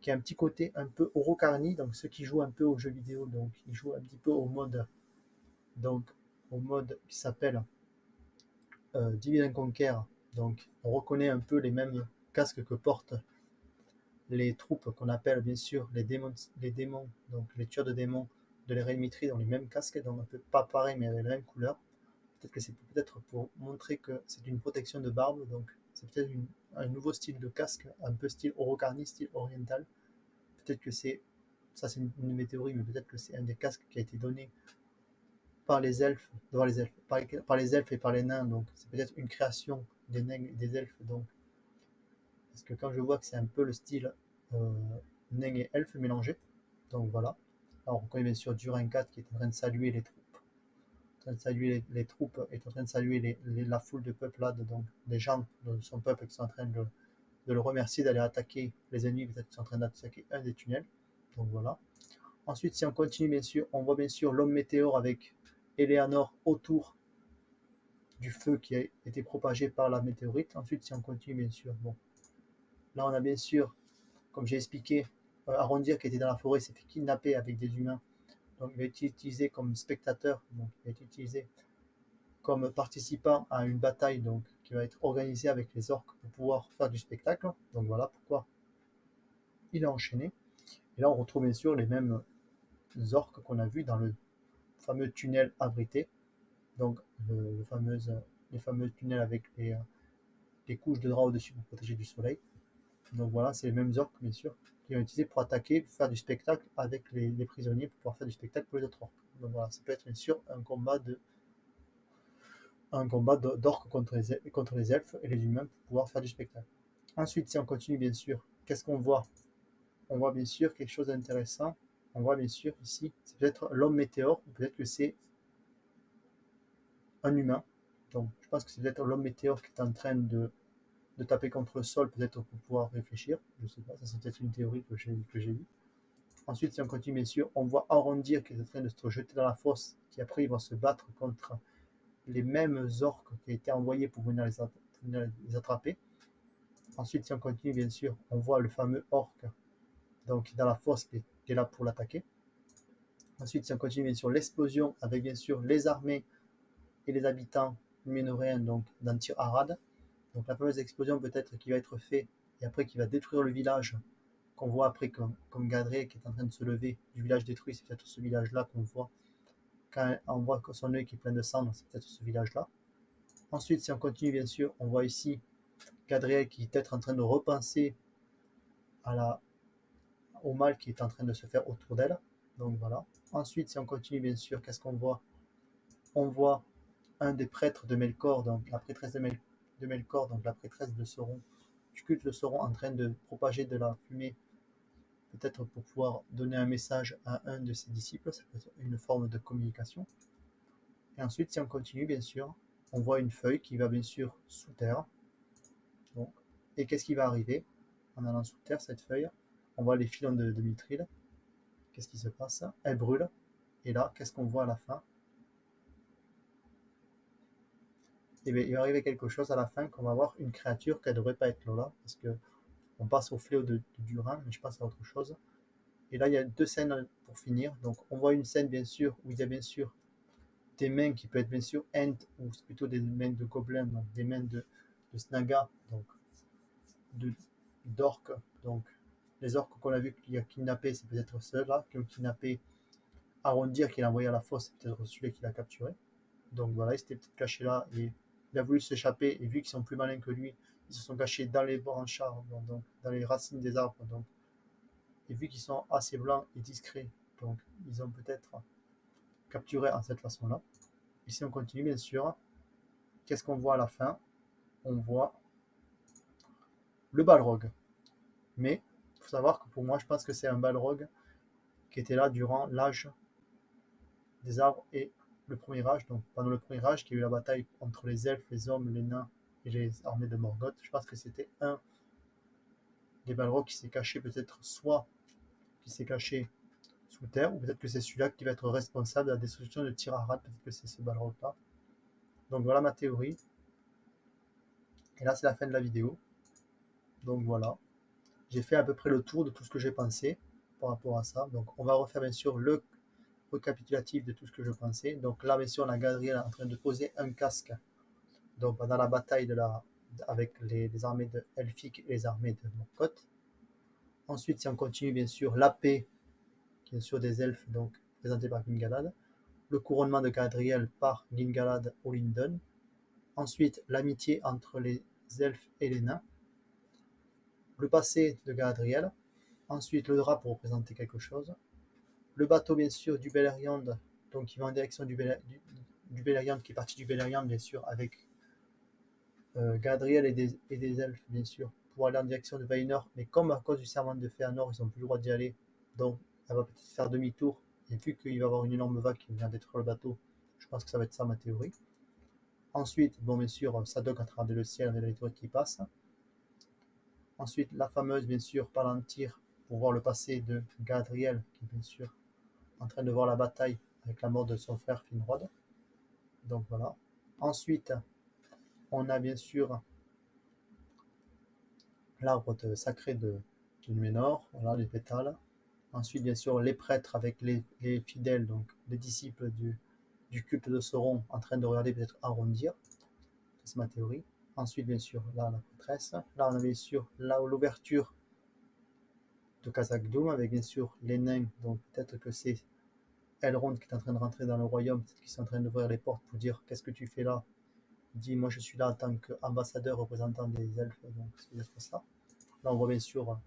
qui a un petit côté un peu Orocarni, donc ceux qui jouent un peu aux jeux vidéo, donc ils jouent un petit peu donc, au mode qui s'appelle Divide Conquer. Donc, on reconnaît un peu les mêmes casques que portent les troupes qu'on appelle bien sûr les démons, donc les tueurs de démons de l'Eremithri dans les mêmes casques, donc un peu pas pareil mais avec la même couleur. Peut-être que c'est peut-être pour montrer que c'est une protection de barbe, donc c'est peut-être un nouveau style de casque, un peu style Orocarni, style oriental. Peut-être que ça c'est une de mes théories, mais peut-être que c'est un des casques qui a été donné par les elfes, par les elfes et par les nains, donc c'est peut-être une création des nains et des elfes, donc parce que quand je vois que c'est un peu le style euh, nain et elfe mélangé, donc voilà. Alors on reconnaît bien sûr Durin 4 qui est en train de saluer les troupes, en train de saluer les troupes, est en train de saluer la foule de peuplade, donc des gens de son peuple qui sont en train de le remercier d'aller attaquer les ennemis, peut-être qu'ils sont en train d'attaquer un des tunnels, donc voilà. Ensuite, si on continue, bien sûr, on voit bien sûr l'homme météore avec Eleanor autour du feu qui a été propagé par la météorite. Ensuite, si on continue, bien sûr, bon, là on a bien sûr, comme j'ai expliqué, Arondir qui était dans la forêt s'est fait kidnapper avec des humains. Donc il a été utilisé comme spectateur, donc il a été utilisé comme participant à une bataille donc, qui va être organisée avec les orques pour pouvoir faire du spectacle. Donc voilà pourquoi il a enchaîné. Et là on retrouve bien sûr les mêmes orques qu'on a vus dans le fameux tunnel abrité. Donc les fameux tunnels avec les couches de drap au-dessus pour protéger du soleil. Donc voilà, c'est les mêmes orques bien sûr qui ont utilisé pour attaquer, pour faire du spectacle avec les prisonniers, pour pouvoir faire du spectacle pour les autres orques. Donc voilà, ça peut être bien sûr un combat d'orques contre les elfes et les humains pour pouvoir faire du spectacle. Ensuite, si on continue bien sûr, qu'est-ce qu'on voit? On voit bien sûr quelque chose d'intéressant. On voit bien sûr ici, c'est peut-être l'homme météore, ou peut-être que c'est un humain. Donc je pense que c'est peut-être l'homme météore qui est en train de taper contre le sol, peut-être pour pouvoir réfléchir. Je ne sais pas, ça c'est peut-être une théorie que j'ai vue. Ensuite, si on continue, bien sûr, on voit Arondir qui est en train de se jeter dans la fosse, qui après il va se battre contre les mêmes orques qui ont été envoyés pour venir les attraper. Ensuite, si on continue, bien sûr, on voit le fameux orc donc dans la fosse qui est là pour l'attaquer. Ensuite, si on continue, bien sûr, l'explosion avec bien sûr les armées et les habitants numénoréens donc d'Antir Arad. Donc la fameuse explosion peut-être qui va être faite et après qui va détruire le village qu'on voit après comme Gadré qui est en train de se lever du village détruit, c'est peut-être ce village-là qu'on voit quand on voit que son œil qui est plein de sang, c'est peut-être ce village-là. Ensuite, si on continue, bien sûr, on voit ici Gadriel qui est peut-être en train de repenser au mal qui est en train de se faire autour d'elle. Donc voilà. Ensuite, si on continue, bien sûr, qu'est-ce qu'on voit? On voit un des prêtres de Melkor, donc la prêtresse de Melkor, donc la prêtresse de Sauron, du culte de Sauron, en train de propager de la fumée, peut-être pour pouvoir donner un message à un de ses disciples, ça peut être une forme de communication. Et ensuite, si on continue, bien sûr, on voit une feuille qui va bien sûr sous terre. Donc, et qu'est-ce qui va arriver en allant sous terre, cette feuille? On voit les filons de mithril. Qu'est-ce qui se passe? Elle brûle. Et là, qu'est-ce qu'on voit à la fin? Et bien, il va arriver quelque chose à la fin, qu'on va voir une créature qui ne devrait pas être là, parce que on passe au fléau de Durin, mais je passe à autre chose. Et là, il y a deux scènes pour finir. Donc, on voit une scène, bien sûr, où il y a bien sûr des mains qui peuvent être, bien sûr, Ent, ou plutôt des mains de gobelins, donc des mains de Snaga, donc d'orques. Donc, les orques qu'on a vu qu'il a kidnappé, c'est peut-être ceux-là qui ont kidnappé Arondir, qui l'a envoyé à la fosse, c'est peut-être celui qui l'a capturé. Donc voilà, il s'était peut-être caché là et il a voulu s'échapper. Et vu qu'ils sont plus malins que lui, ils se sont cachés dans les branchards, donc dans les racines des arbres. Donc, et vu qu'ils sont assez blancs et discrets, donc ils ont peut-être capturé en cette façon-là. Ici, on continue bien sûr. qu'est-ce qu'on voit à la fin? On voit le Balrog. Mais il faut savoir que pour moi, je pense que c'est un Balrog qui était là durant l'âge des arbres et le premier âge. Donc pendant le premier âge, qui a eu la bataille entre les elfes, les hommes, les nains et les armées de Morgoth. Je pense que c'était un des Balrogs qui s'est caché, peut-être soit qui s'est caché sous terre, ou peut-être que c'est celui-là qui va être responsable de la destruction de Tir Arad, peut-être que c'est ce Balrog-là. Donc voilà ma théorie. Et là, c'est la fin de la vidéo. Donc voilà. J'ai fait à peu près le tour de tout ce que j'ai pensé par rapport à ça. Donc on va refaire bien sûr le récapitulatif de tout ce que je pensais. Donc là, bien sûr, on a Gadriel en train de poser un casque. Donc pendant la bataille avec les armées de Elphique et les armées de Morgoth. Ensuite, si on continue, bien sûr, la paix, bien sûr, des elfes, donc présenté par Gingalad. Le couronnement de Gadriel par Gingalad au Lindon. Ensuite, l'amitié entre les elfes et les nains. Le passé de Galadriel. Ensuite, le drap pour représenter quelque chose. Le bateau, bien sûr, du Beleriand, donc qui va en direction du Beleriand, qui est parti du Beleriand, bien sûr, avec Galadriel et des elfes, bien sûr, pour aller en direction de Valinor. Mais comme à cause du serment de Fëanor, ils n'ont plus le droit d'y aller, donc elle va peut-être faire demi-tour. Et vu qu'il va y avoir une énorme vague qui vient détruire le bateau, je pense que ça va être ça ma théorie. Ensuite, bon, bien sûr, Sadok en train de le ciel avec l'étoile qui passe. Ensuite, la fameuse, bien sûr, Palantir pour voir le passé de Galadriel, qui est bien sûr en train de voir la bataille avec la mort de son frère Finrod. Donc voilà. Ensuite, on a bien sûr l'arbre sacré de Numénor, voilà les pétales. Ensuite, bien sûr, les prêtres avec les fidèles, donc les disciples du culte de Sauron, en train de regarder peut-être arrondir. C'est ma théorie. Ensuite, bien sûr, là, la prêtresse. Là, on a bien sûr l'ouverture de Khazad-dûm avec bien sûr les nains. Donc peut-être que c'est Elrond qui est en train de rentrer dans le royaume, peut-être qu'ils sont en train d'ouvrir les portes pour dire qu'est-ce que tu fais là. Il dit moi je suis là en tant qu'ambassadeur représentant des elfes, donc c'est peut-être ça. Là on voit bien sûr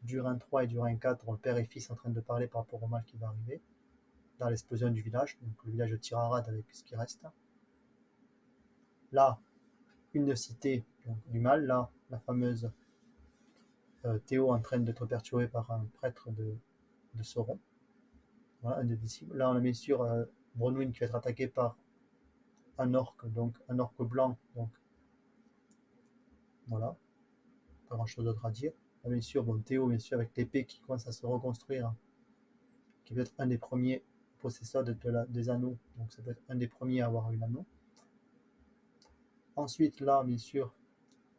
Durin 3 et Durin 4, le père et fils en train de parler par rapport au mal qui va arriver dans l'explosion du village, donc le village de Tir Arad avec ce qui reste. Là, une cité donc, du mal, là la fameuse Théo en train d'être perturbé par un prêtre de Sauron. Voilà, un des disciples. Là on a bien sûr Bronwyn qui va être attaqué par un orque, donc un orque blanc, donc voilà, pas grand chose d'autre à dire. Là, bien sûr, bon, Théo, bien sûr, avec l'épée qui commence à se reconstruire, qui peut être un des premiers possesseurs des anneaux, donc ça peut être un des premiers à avoir eu l'anneau. Ensuite, là, bien sûr,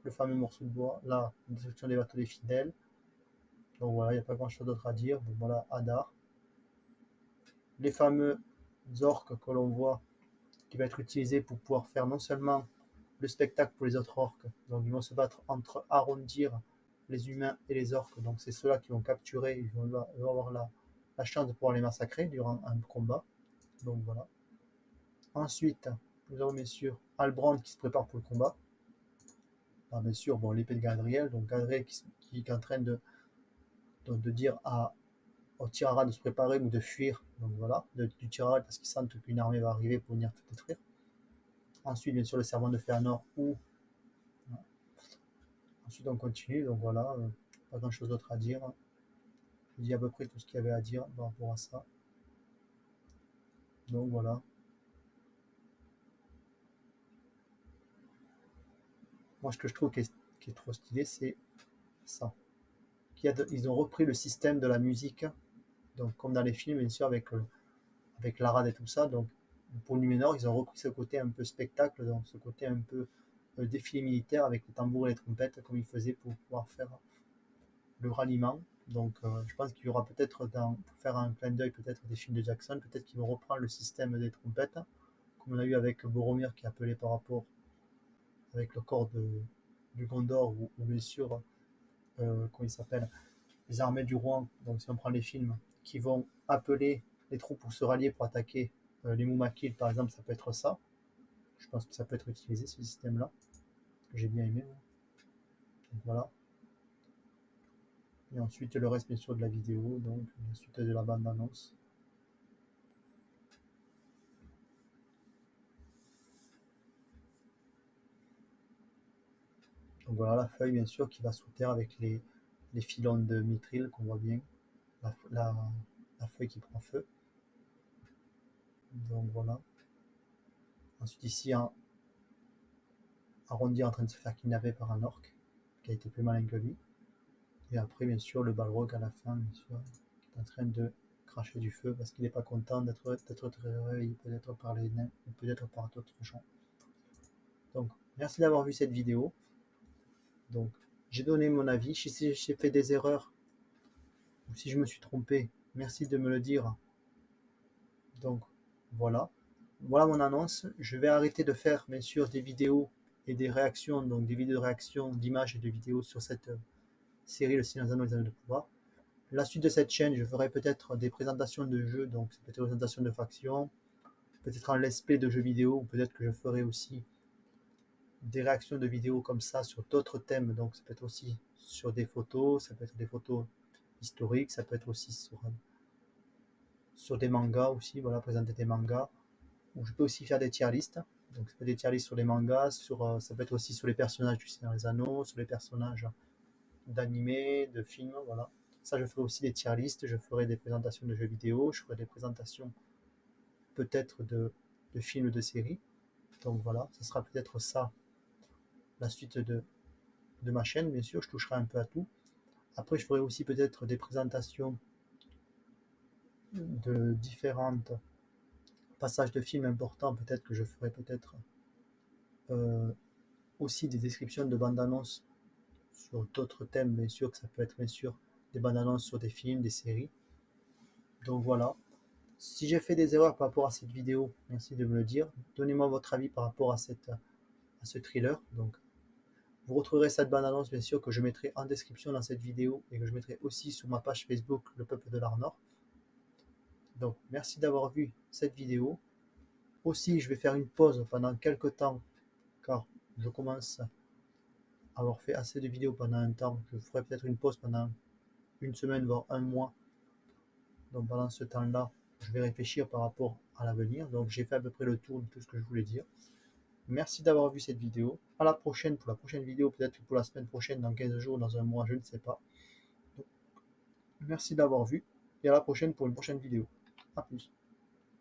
le fameux morceau de bois, la destruction des bateaux des fidèles. Donc voilà, il n'y a pas grand chose d'autre à dire. Donc voilà, Hadar. Les fameux orques que l'on voit, qui va être utilisé pour pouvoir faire non seulement le spectacle pour les autres orques, donc ils vont se battre entre Arondir, les humains et les orques, donc c'est ceux-là qui vont capturer, ils vont avoir la chance de pouvoir les massacrer durant un combat. Donc voilà. Ensuite, nous avons bien sûr Halbrand qui se prépare pour le combat. Alors, bien sûr, bon, l'épée de Galadriel, donc Galadriel qui est en train de dire au Tir Arad de se préparer ou de fuir, donc voilà, du Tir Arad parce qu'ils sentent qu'une armée va arriver pour venir tout détruire. Ensuite, bien sûr, le serment de Fëanor ou voilà. Ensuite, on continue, donc voilà, pas grand chose d'autre à dire. Je dis à peu près tout ce qu'il y avait à dire par rapport à ça. Donc voilà. Moi, ce que je trouve qui est trop stylé, c'est ça. Ils ont repris le système de la musique, donc comme dans les films, bien sûr, avec l'Arad et tout ça. Donc pour Numénor, ils ont repris ce côté un peu spectacle, donc ce côté un peu défilé militaire avec les tambours et les trompettes, comme ils faisaient pour pouvoir faire le ralliement. Donc je pense qu'il y aura peut-être, pour faire un clin d'œil peut-être des films de Jackson, peut-être qu'ils vont reprendre le système des trompettes, comme on a eu avec Boromir qui est appelé par rapport avec le corps du Gondor, ou bien sûr, comment il s'appelle, les armées du roi, donc si on prend les films, qui vont appeler les troupes pour se rallier pour attaquer les Mumakil par exemple, ça peut être ça. Je pense que ça peut être utilisé ce système-là, que j'ai bien aimé. Donc voilà. Et ensuite le reste bien sûr de la vidéo, donc la suite de la bande-annonce. Donc voilà la feuille bien sûr qui va sous terre avec les filons de mithril qu'on voit bien, la feuille qui prend feu. Donc voilà. Ensuite ici un arrondi en train de se faire kidnapper par un orc qui a été plus malin que lui. Et après bien sûr le balrog à la fin bien sûr qui est en train de cracher du feu parce qu'il n'est pas content d'être réveillé peut-être par les nains ou peut-être par d'autres gens. Donc merci d'avoir vu cette vidéo. Donc j'ai donné mon avis. Si j'ai fait des erreurs ou si je me suis trompé, merci de me le dire. Donc voilà. Voilà mon annonce. Je vais arrêter de faire bien sûr des vidéos et des réactions, donc des vidéos de réaction d'images et de vidéos sur cette série Le Seigneur des Anneaux et les Anneaux de pouvoir. La suite de cette chaîne, je ferai peut-être des présentations de jeux, donc peut-être des présentations de factions, peut-être un let's play de jeux vidéo, ou peut-être que je ferai aussi des réactions de vidéos comme ça sur d'autres thèmes, donc ça peut être aussi sur des photos, ça peut être des photos historiques, ça peut être aussi sur des mangas aussi, voilà, présenter des mangas, ou je peux aussi faire des tier lists, donc ça peut être des tier lists sur les mangas, ça peut être aussi sur les personnages du Seigneur des Anneaux, sur les personnages d'animés, de films, voilà. Ça, je ferai aussi des tier lists, je ferai des présentations de jeux vidéo, je ferai des présentations peut-être de films, de séries. Donc voilà, ça sera peut-être ça, la suite de ma chaîne, bien sûr, je toucherai un peu à tout. Après, je ferai aussi peut-être des présentations de différents passages de films importants, peut-être que je ferai peut-être euh, aussi des descriptions de bandes annonces sur d'autres thèmes, bien sûr, que ça peut être bien sûr des bandes annonces sur des films, des séries. Donc voilà. Si j'ai fait des erreurs par rapport à cette vidéo, merci de me le dire. Donnez-moi votre avis par rapport à ce thriller. Donc, vous retrouverez cette bande-annonce, bien sûr, que je mettrai en description dans cette vidéo et que je mettrai aussi sur ma page Facebook, Le Peuple de l'Arnor. Donc, merci d'avoir vu cette vidéo. Aussi, je vais faire une pause pendant quelques temps, car je commence à avoir fait assez de vidéos pendant un temps. Je ferai peut-être une pause pendant une semaine, voire un mois. Donc, pendant ce temps-là, je vais réfléchir par rapport à l'avenir. Donc, j'ai fait à peu près le tour de tout ce que je voulais dire. Merci d'avoir vu cette vidéo. À la prochaine pour la prochaine vidéo, peut-être pour la semaine prochaine, dans 15 jours, dans un mois, je ne sais pas. Donc, merci d'avoir vu et à la prochaine pour une prochaine vidéo. A plus.